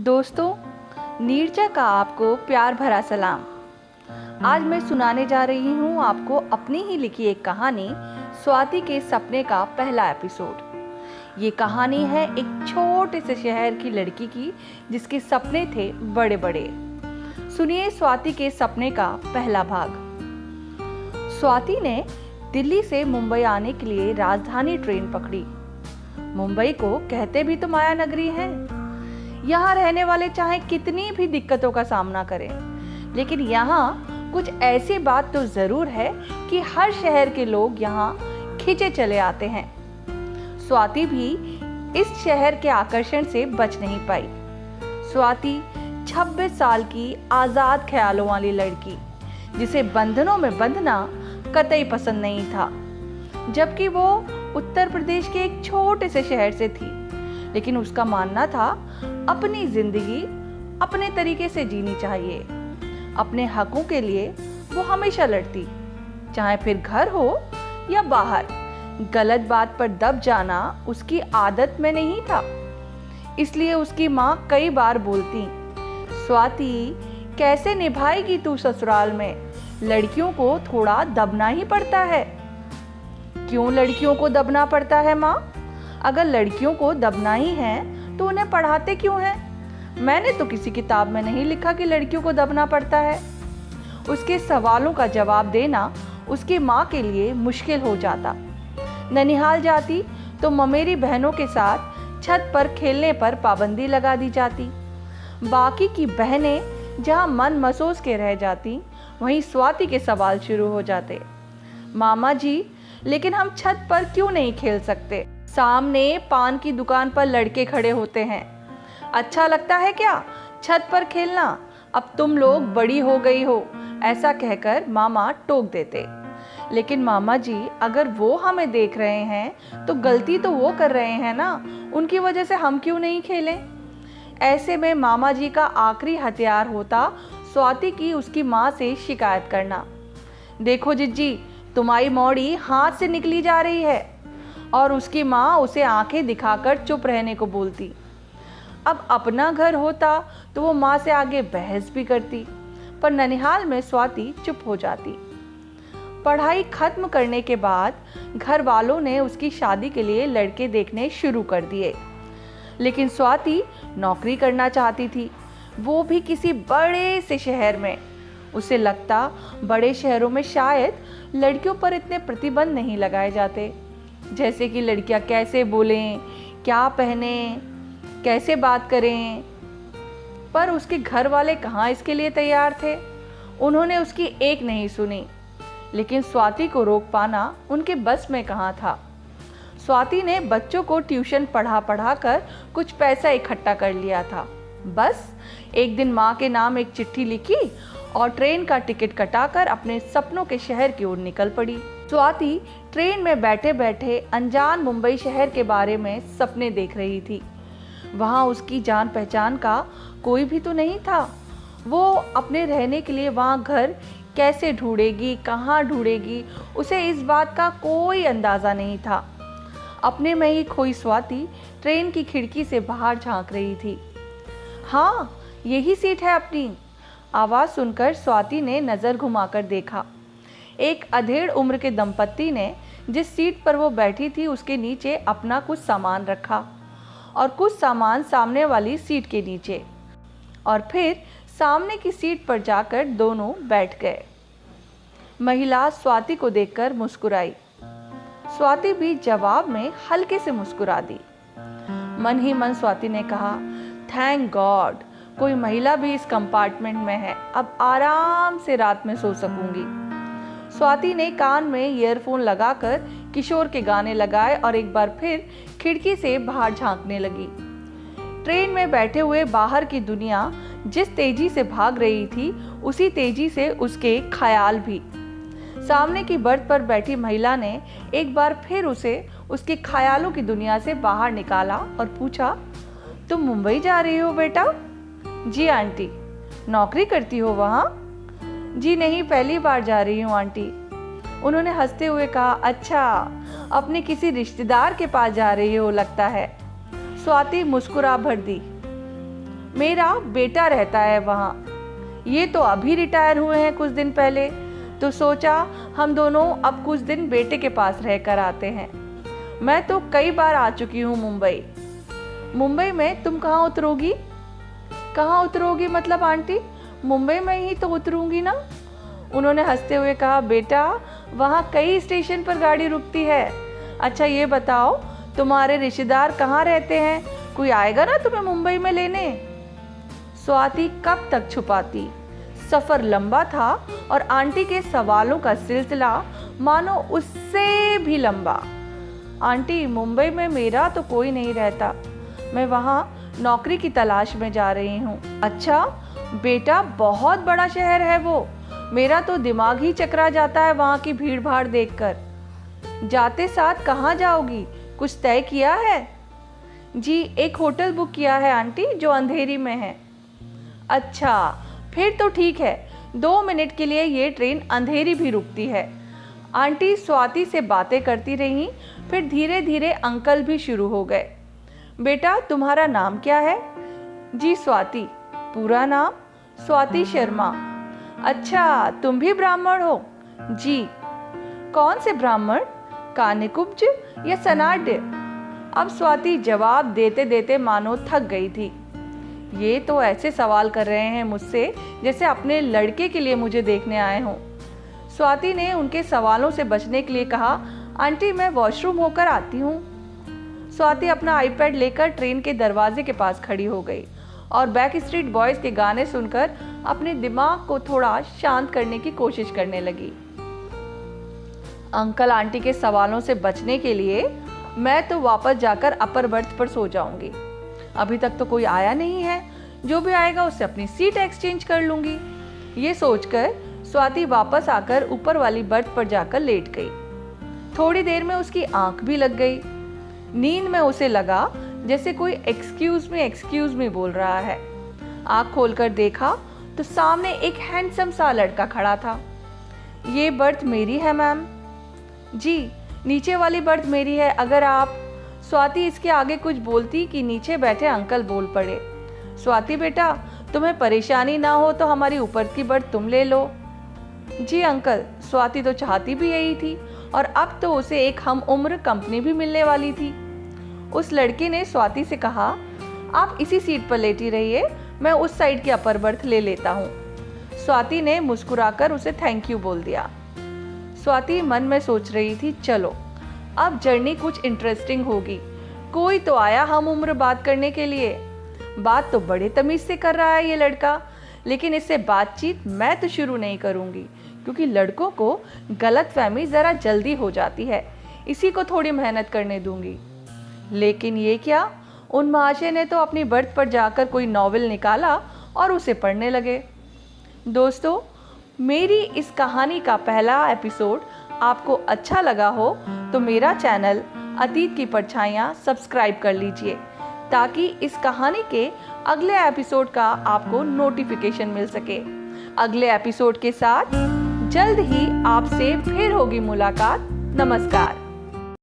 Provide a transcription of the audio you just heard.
दोस्तों, नीरजा का आपको प्यार भरा सलाम। आज मैं सुनाने जा रही हूँ आपको अपनी ही लिखी एक कहानी, स्वाति के सपने का पहला एपिसोड। ये कहानी है एक छोटे से शहर की लड़की की जिसके सपने थे बड़े बड़े। सुनिए स्वाति के सपने का पहला भाग। स्वाति ने दिल्ली से मुंबई आने के लिए राजधानी ट्रेन पकड़ी। मुंबई को कहते भी तो माया नगरी है। यहाँ रहने वाले चाहे कितनी भी दिक्कतों का सामना करें, लेकिन यहाँ कुछ ऐसी बात तो जरूर है कि हर शहर के लोग यहाँ खींचे चले आते हैं। स्वाति भी इस शहर के आकर्षण से बच नहीं पाई। स्वाति 26 साल की आजाद ख्यालों वाली लड़की, जिसे बंधनों में बंधना कतई पसंद नहीं था, जबकि वो उत्तर प्रदेश के एक छोटे से शहर से थी। लेकिन उसका मानना था अपनी जिंदगी अपने तरीके से जीनी चाहिए। अपने हकों के लिए वो हमेशा लड़ती, चाहे फिर घर हो या बाहर। गलत बात पर दब जाना उसकी आदत में नहीं था। इसलिए उसकी माँ कई बार बोलती, स्वाति कैसे निभाएगी तू ससुराल में, लड़कियों को थोड़ा दबना ही पड़ता है। क्यों लड़कियों को दबना पड़ता है माँ? अगर लड़कियों को दबना ही है तो उन्हें पढ़ाते क्यों हैं? मैंने तो किसी किताब में नहीं लिखा कि लड़कियों को दबना पड़ता है। उसके सवालों का जवाब देना उसकी माँ के लिए मुश्किल हो जाता। ननिहाल जाती तो ममेरी बहनों के साथ छत पर खेलने पर पाबंदी लगा दी जाती। बाकी की बहनें जहाँ मन मसोस के रह जाती, वहीं स्वाति के सवाल शुरू हो जाते। मामा जी, लेकिन हम छत पर क्यों नहीं खेल सकते? सामने पान की दुकान पर लड़के खड़े होते हैं। अच्छा लगता है क्या छत पर खेलना? अब तुम लोग बड़ी हो गई हो, ऐसा कहकर मामा टोक देते। लेकिन मामा जी, अगर वो हमें देख रहे हैं तो गलती तो वो कर रहे हैं ना, उनकी वजह से हम क्यों नहीं खेलें? ऐसे में मामा जी का आखिरी हथियार होता स्वाति की उसकी माँ से शिकायत करना। देखो जिज्जी, तुम्हारी मौड़ी हाथ से निकली जा रही है। और उसकी माँ उसे आंखें दिखाकर चुप रहने को बोलती। अब अपना घर होता तो वो माँ से आगे बहस भी करती, पर ननिहाल में स्वाति चुप हो जाती। पढ़ाई खत्म करने के बाद घर वालों ने उसकी शादी के लिए लड़के देखने शुरू कर दिए। लेकिन स्वाति नौकरी करना चाहती थी, वो भी किसी बड़े से शहर में। उसे लगता बड़े शहरों में शायद लड़कियों पर इतने प्रतिबंध नहीं लगाए जाते, जैसे कि लड़कियां कैसे बोलें, क्या पहने, कैसे बात करें। पर उसके घर वाले कहाँ इसके लिए तैयार थे। उन्होंने उसकी एक नहीं सुनी। लेकिन स्वाति को रोक पाना उनके बस में कहाँ था। स्वाति ने बच्चों को ट्यूशन पढ़ा कर कुछ पैसा इकट्ठा कर लिया था। बस एक दिन माँ के नाम एक चिट्ठी लिखी और ट्रेन का टिकट कटाकर अपने सपनों के शहर की ओर निकल पड़ी। स्वाति ट्रेन में बैठे बैठे अनजान मुंबई शहर के बारे में सपने देख रही थी। वहाँ उसकी जान पहचान का कोई भी तो नहीं था। वो अपने रहने के लिए वहाँ घर कैसे ढूंढेगी, कहाँ ढूंढेगी, उसे इस बात का कोई अंदाज़ा नहीं था। अपने में ही खोई स्वाति ट्रेन की खिड़की से बाहर झांक रही थी। हाँ, यही सीट है अपनी। आवाज़ सुनकर स्वाति ने नज़र घुमाकर देखा। एक अधेड़ उम्र के दंपत्ति ने जिस सीट पर वो बैठी थी उसके नीचे अपना कुछ सामान रखा और कुछ सामान सामने वाली सीट के नीचे, और फिर सामने की सीट पर जाकर दोनों बैठ गए। महिला स्वाति को देखकर मुस्कुराई। स्वाति भी जवाब में हल्के से मुस्कुरा दी। मन ही मन स्वाति ने कहा, थैंक गॉड, कोई महिला भी इस कंपार्टमेंट में है। अब आराम से रात में सो सकूंगी। स्वाति ने कान में ईयरफोन लगाकर किशोर के गाने लगाए और एक बार फिर खिड़की से बाहर झांकने लगी। ट्रेन में बैठे हुए बाहर की दुनिया जिस तेजी से भाग रही थी, उसी तेजी से उसके ख्याल भी। सामने की बर्थ पर बैठी महिला ने एक बार फिर उसे उसके ख्यालों की दुनिया से बाहर निकाला और पूछा, तुम मुंबई जा रही हो बेटा? जी आंटी। नौकरी करती हो वहाँ? जी नहीं, पहली बार जा रही हूँ आंटी। उन्होंने हंसते हुए कहा, अच्छा, अपने किसी रिश्तेदार के पास जा रही हो लगता है। स्वाति मुस्कुरा भर दी। मेरा बेटा रहता है वहाँ। ये तो अभी रिटायर हुए हैं कुछ दिन पहले, तो सोचा हम दोनों अब कुछ दिन बेटे के पास रहकर आते हैं। मैं तो कई बार आ चुकी हूँ मुंबई। मुंबई में तुम कहाँ उतरोगी? कहाँ उतरोगी मतलब आंटी? मुंबई में ही तो उतरूंगी ना। उन्होंने हंसते हुए कहा, बेटा वहाँ कई स्टेशन पर गाड़ी रुकती है। अच्छा ये बताओ, तुम्हारे रिश्तेदार कहाँ रहते हैं? कोई आएगा ना तुम्हें मुंबई में लेने? स्वाति कब तक छुपाती। सफर लंबा था और आंटी के सवालों का सिलसिला मानो उससे भी लंबा। आंटी मुंबई में मेरा तो कोई नहीं रहता, मैं वहाँ नौकरी की तलाश में जा रही हूँ। अच्छा बेटा, बहुत बड़ा शहर है वो, मेरा तो दिमाग ही चकरा जाता है वहाँ की भीड़ भाड़ देखकर। जाते साथ कहाँ जाओगी, कुछ तय किया है? जी एक होटल बुक किया है आंटी, जो अंधेरी में है। अच्छा फिर तो ठीक है, 2 मिनट के लिए ये ट्रेन अंधेरी भी रुकती है। आंटी स्वाति से बातें करती रहीं, फिर धीरे धीरे अंकल भी शुरू हो गए। बेटा तुम्हारा नाम क्या है? जी स्वाति। पूरा नाम? स्वाति शर्मा। अच्छा तुम भी ब्राह्मण हो? जी। कौन से ब्राह्मण, कानिकुब्ज या सनाड्य? अब स्वाति जवाब देते देते मानो थक गई थी। ये तो ऐसे सवाल कर रहे हैं मुझसे जैसे अपने लड़के के लिए मुझे देखने आए हों। स्वाति ने उनके सवालों से बचने के लिए कहा, आंटी मैं वॉशरूम होकर आती हूँ। स्वाति अपना आईपैड लेकर ट्रेन के दरवाजे के पास खड़ी हो गई और बैक स्ट्रीट बॉयज के गाने सुनकर अपने दिमाग को थोड़ा शांत करने की कोशिश करने लगी। अंकल आंटी के सवालों से बचने के लिए मैं तो वापस जाकर अपर बर्थ पर सो जाऊंगी। अभी तक तो कोई आया नहीं है, जो भी आएगा उससे अपनी सीट एक्सचेंज कर लूंगी। ये सोचकर स्वाति वापस आकर ऊपर वाली बर्थ पर जाकर लेट गई। थोड़ी देर में उसकी आंख भी लग गई। नींद में उसे लगा जैसे कोई एक्सक्यूज मी बोल रहा है। आंख खोलकर देखा तो सामने एक हैंडसम सा लड़का खड़ा था। ये बर्थ मेरी है मैम। जी नीचे वाली बर्थ मेरी है, अगर आप। स्वाति इसके आगे कुछ बोलती कि नीचे बैठे अंकल बोल पड़े, स्वाति बेटा तुम्हें परेशानी ना हो तो हमारी ऊपर की बर्थ तुम ले लो। जी अंकल। स्वाति तो चाहती भी यही थी और अब तो उसे एक हम उम्र कंपनी भी मिलने वाली थी। उस लड़के ने स्वाति से कहा, आप इसी सीट पर लेटी रहिए, मैं उस साइड की अपर बर्थ ले लेता हूँ। स्वाति ने मुस्कुराकर उसे थैंक यू बोल दिया। स्वाति मन में सोच रही थी, चलो अब जर्नी कुछ इंटरेस्टिंग होगी। कोई तो आया हम उम्र बात करने के लिए। बात तो बड़े तमीज से कर रहा है ये लड़का, लेकिन इससे बातचीत मैं तो शुरू नहीं करूँगी क्योंकि लड़कों को गलतफहमी ज़रा जल्दी हो जाती है, इसी को थोड़ी मेहनत करने दूंगी। लेकिन ये क्या, उन महाशय ने तो अपनी बर्थ पर जाकर कोई नॉवेल निकाला और उसे पढ़ने लगे। दोस्तों मेरी इस कहानी का पहला एपिसोड आपको अच्छा लगा हो तो मेरा चैनल अतीत की परछाइयाँ सब्सक्राइब कर लीजिए ताकि इस कहानी के अगले एपिसोड का आपको नोटिफिकेशन मिल सके। अगले एपिसोड के साथ जल्द ही आपसे फिर होगी मुलाकात। नमस्कार।